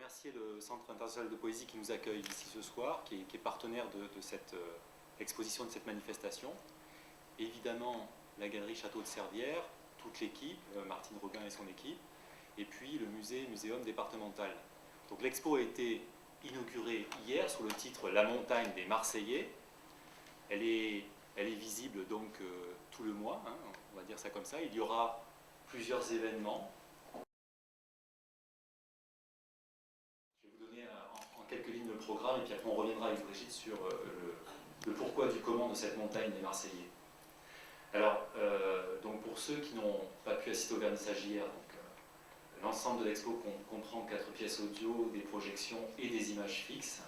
remercier le Centre international de poésie qui nous accueille ici ce soir, qui est partenaire de cette exposition, de cette manifestation. Évidemment, la galerie Château de Servières, toute l'équipe, Martine Robin et son équipe, et puis le muséum départemental. Donc l'expo a été inaugurée hier sous le titre La montagne des Marseillais. Elle est visible donc tout le mois, hein, on va dire ça comme ça. Il y aura plusieurs événements. Je vais vous donner en quelques lignes le programme et puis après on reviendra avec Brigitte sur le pourquoi du comment de cette montagne des Marseillais. Alors, donc pour ceux qui n'ont pas pu assister au vernissage hier, l'ensemble de l'expo comprend 4 pièces audio, des projections et des images fixes.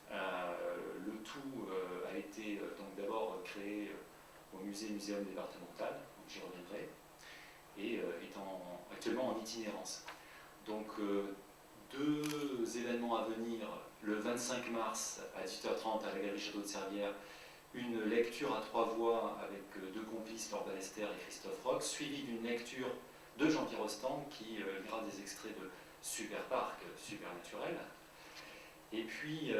Le tout a été donc d'abord créé au muséum départemental, j'y reviendrai, et est actuellement en itinérance. Donc 2 événements à venir, le 25 mars à 18h30 à la galerie Château de Servières, une lecture à 3 voix avec 2 complices, Laure Ballester et Christophe Roch, suivie d'une lecture de Jean-Pierre Rostand qui lira des extraits de Super Parc, Supernaturel. Et puis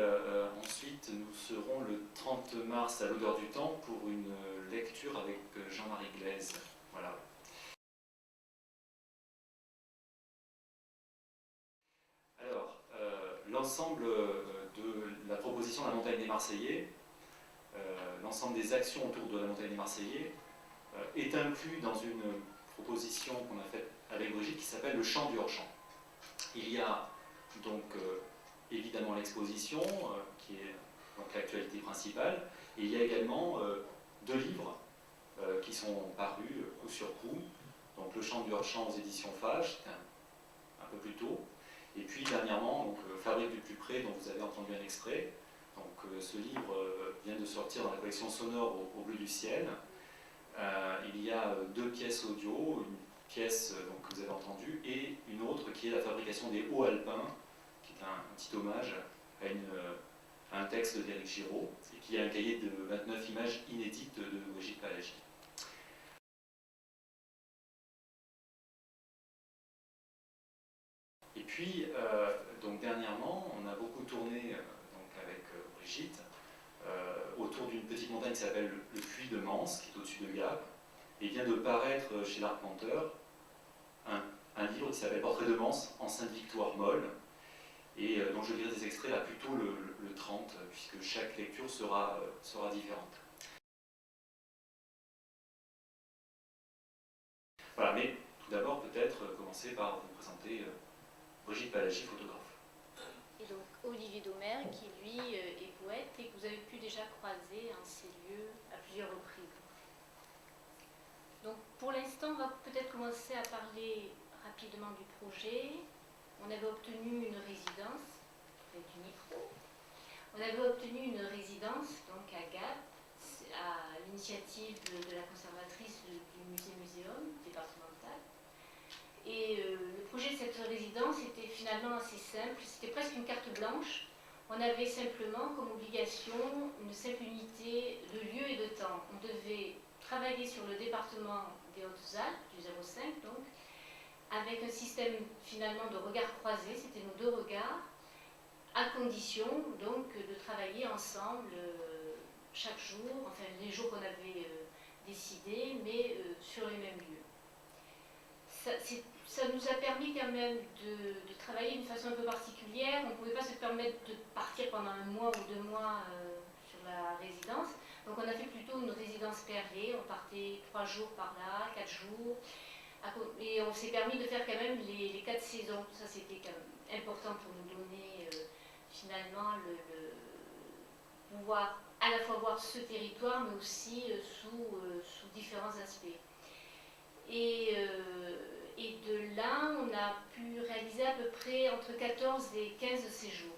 ensuite nous serons le 30 mars à l'Odeur du Temps pour une lecture avec Jean-Marie Glaise. Voilà. Alors, l'ensemble de la proposition de la montagne des Marseillais, l'ensemble des actions autour de la montagne des Marseillais est inclus dans une proposition qu'on a faite avec Brigitte qui s'appelle le chant du hors-champ. Il y a donc évidemment l'exposition qui est donc l'actualité principale, et il y a également 2 livres qui sont parus coup sur coup. Donc le chant du hors-champ aux éditions Fage, c'était un peu plus tôt, et puis dernièrement donc, Fabrique du plus près dont vous avez entendu un extrait. Donc ce livre vient de sortir dans la collection sonore au bleu du ciel. Il y a 2 pièces audio, une pièce donc, que vous avez entendue et une autre qui est la fabrication des hauts alpins, qui est un petit hommage à un texte d'Éric Giraud et qui a un cahier de 29 images inédites de Brigitte Palagy. Et puis, donc dernièrement, on a beaucoup tourné donc avec Brigitte autour d'une petite montagne qui s'appelle le Puy de Manse, qui est au-dessus de Gap, et vient de paraître chez l'Arpenteur un livre qui s'appelle Portrait de Manse en Sainte-Victoire Molle, et dont je lirai des extraits là plutôt le 30, puisque chaque lecture sera différente. Voilà, mais tout d'abord peut-être commencer par vous présenter Brigitte Palagy, photographe. Et donc Olivier Daumer, qui lui est poète et que vous avez pu déjà croiser en ces lieux à plusieurs reprises. Donc pour l'instant, on va peut-être commencer à parler rapidement du projet. On avait obtenu une résidence, avec du micro. On avait obtenu une résidence donc à Gap, à l'initiative de la conservatrice du muséum départemental. Et le projet de cette résidence était finalement assez simple, c'était presque une carte blanche. On avait simplement comme obligation une simple unité de lieu et de temps. On devait travailler sur le département des Hautes-Alpes, du 05 donc, avec un système finalement de regards croisés, c'était nos 2 regards, à condition donc de travailler ensemble chaque jour, enfin les jours qu'on avait décidés, mais sur les mêmes lieux. Ça nous a permis quand même de travailler d'une façon un peu particulière. On ne pouvait pas se permettre de partir pendant 1 mois ou 2 mois sur la résidence. Donc on a fait plutôt une résidence perlée. On partait 3 jours par là, 4 jours. Et on s'est permis de faire quand même les 4 saisons. Ça c'était quand même important pour nous donner finalement le pouvoir à la fois voir ce territoire, mais aussi sous différents aspects. Et de là, on a pu réaliser à peu près entre 14 et 15 séjours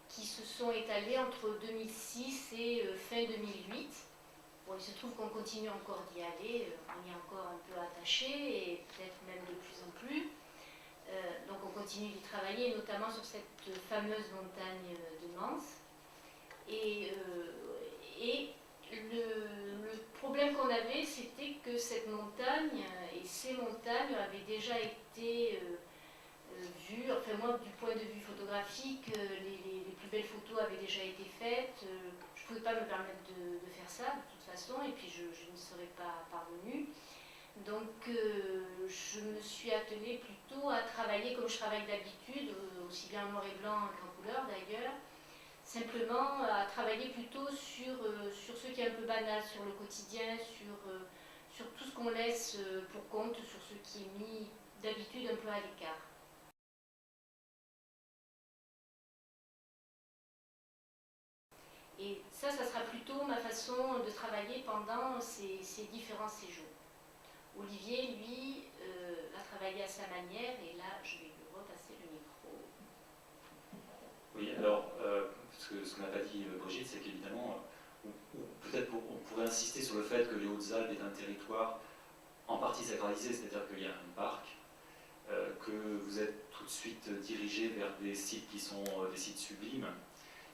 qui se sont étalés entre 2006 et fin 2008. Bon, il se trouve qu'on continue encore d'y aller, on y est encore un peu attaché et peut-être même de plus en plus. Donc on continue d'y travailler, notamment sur cette fameuse montagne de Manse. Et le problème qu'on avait, c'était que cette montagne et ces montagnes avaient déjà été vu, enfin moi du point de vue photographique, les plus belles photos avaient déjà été faites, je ne pouvais pas me permettre de faire ça de toute façon, et puis je n'y serais pas parvenue. Donc je me suis attelée plutôt à travailler comme je travaille d'habitude, aussi bien en noir et blanc qu'en couleur d'ailleurs, simplement à travailler plutôt sur ce qui est un peu banal, sur le quotidien, sur tout ce qu'on laisse pour compte, sur ce qui est mis d'habitude un peu à l'écart. Et ça sera plutôt ma façon de travailler pendant ces différents séjours. Olivier, lui, va travailler à sa manière, et là, je vais lui repasser le micro. Oui, alors, ce qu'on n'a pas dit, Brigitte, c'est qu'évidemment, peut-être on pourrait insister sur le fait que les Hautes-Alpes est un territoire en partie sacralisé, c'est-à-dire qu'il y a un parc, que vous êtes tout de suite dirigé vers des sites qui sont des sites sublimes,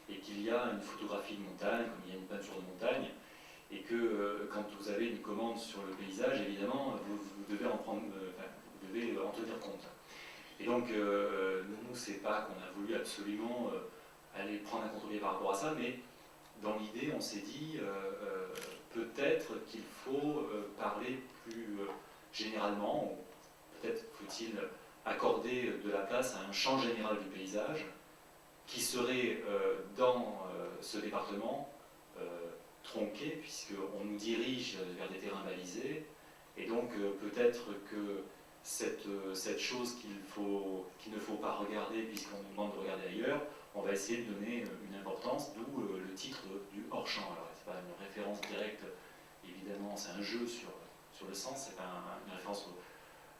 et qu'il y a une photographie de montagne, comme il y a une peinture de montagne, et que quand vous avez une commande sur le paysage, évidemment, vous devez en prendre, vous devez en tenir compte. Et donc, nous, c'est pas qu'on a voulu absolument aller prendre un contre-pied par rapport à ça, mais dans l'idée, on s'est dit peut-être qu'il faut parler plus généralement, ou peut-être faut-il accorder de la place à un champ général du paysage qui serait dans ce département tronqué, puisqu'on nous dirige vers des terrains balisés, et donc peut-être que cette chose qu'il ne faut pas regarder puisqu'on nous demande de regarder ailleurs, on va essayer de donner une importance, d'où le titre du hors-champ. Alors c'est pas une référence directe, évidemment, c'est un jeu sur le sens, c'est pas une référence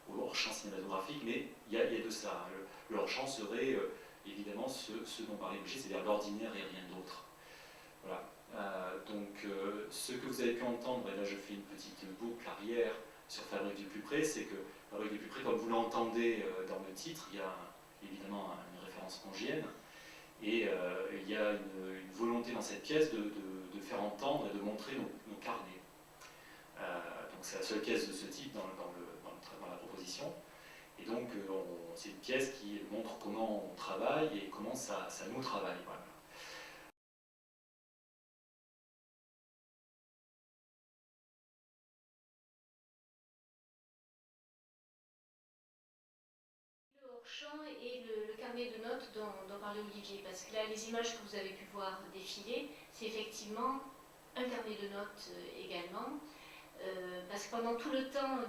au hors-champ cinématographique, mais il y a de ça. Le hors-champ serait évidemment ce dont parlait Brigitte, c'est-à-dire l'ordinaire et rien d'autre. Voilà. Donc ce que vous avez pu entendre, et là je fais une petite boucle arrière sur Fabrique du plus près, c'est que Fabrique du plus près, comme vous l'entendez dans le titre, il y a évidemment une référence congienne, et il y a une volonté dans cette pièce de faire entendre et de montrer nos carnets. Donc c'est la seule pièce de ce type dans la proposition. Et donc c'est une pièce qui montre comment on travaille et comment ça nous travaille. Voilà. Le hors-champ et le carnet de notes dont parlait Olivier, parce que là, les images que vous avez pu voir défiler, c'est effectivement un carnet de notes également, parce que pendant tout le temps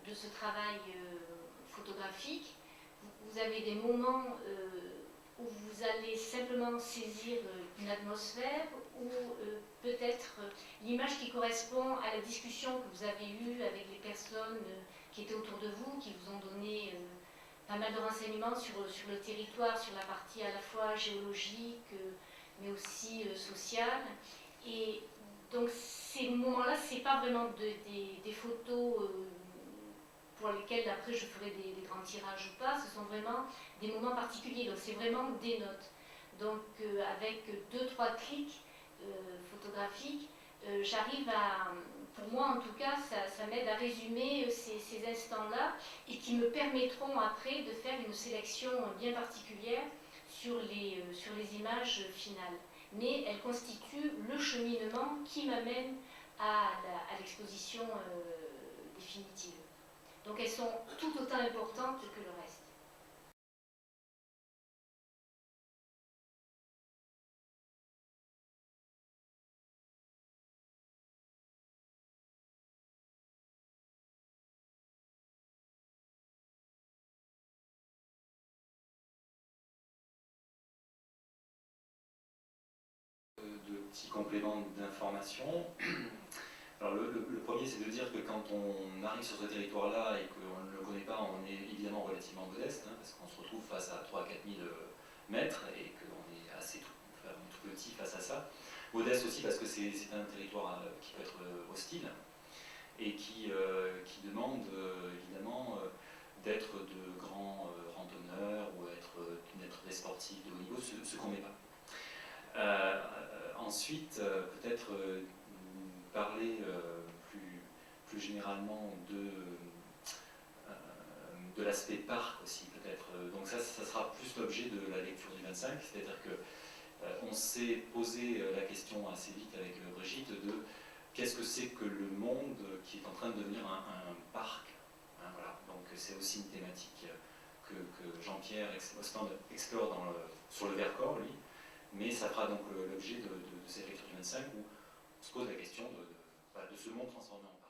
de ce travail photographique, vous avez des moments où vous allez simplement saisir une atmosphère ou peut-être l'image qui correspond à la discussion que vous avez eue avec les personnes qui étaient autour de vous, qui vous ont donné pas mal de renseignements sur le territoire, sur la partie à la fois géologique mais aussi sociale. Et donc ces moments-là, c'est pas vraiment des photos pour lesquelles après je ferai des grands tirages ou pas, ce sont vraiment des moments particuliers, donc c'est vraiment des notes. Donc avec 2-3 clics photographiques, j'arrive à, pour moi en tout cas, ça m'aide à résumer ces instants-là et qui me permettront après de faire une sélection bien particulière sur les images finales. Mais elles constituent le cheminement qui m'amène à l'exposition définitive. Donc elles sont tout autant importantes que le reste. De petits compléments d'information. Alors le premier, c'est de dire que quand on arrive sur ce territoire-là et qu'on ne le connaît pas, on est évidemment relativement modeste, hein, parce qu'on se retrouve face à 3 à 4 000 mètres et qu'on est tout petit face à ça. Modeste aussi parce que c'est un territoire qui peut être hostile et qui demande évidemment d'être de grands randonneurs ou d'être des sportifs de haut niveau, ce qu'on n'est pas. Ensuite, peut-être parler plus généralement de de l'aspect parc aussi peut-être. Donc ça sera plus l'objet de la lecture du 25, c'est-à-dire que on s'est posé la question assez vite avec Brigitte de qu'est-ce que c'est que le monde qui est en train de devenir un parc. Hein, voilà. Donc c'est aussi une thématique que Jean-Pierre Ostende explore sur le Vercors, lui, mais ça fera donc l'objet de ces lectures du 25 où on se pose la question de ce monde transformé en parc.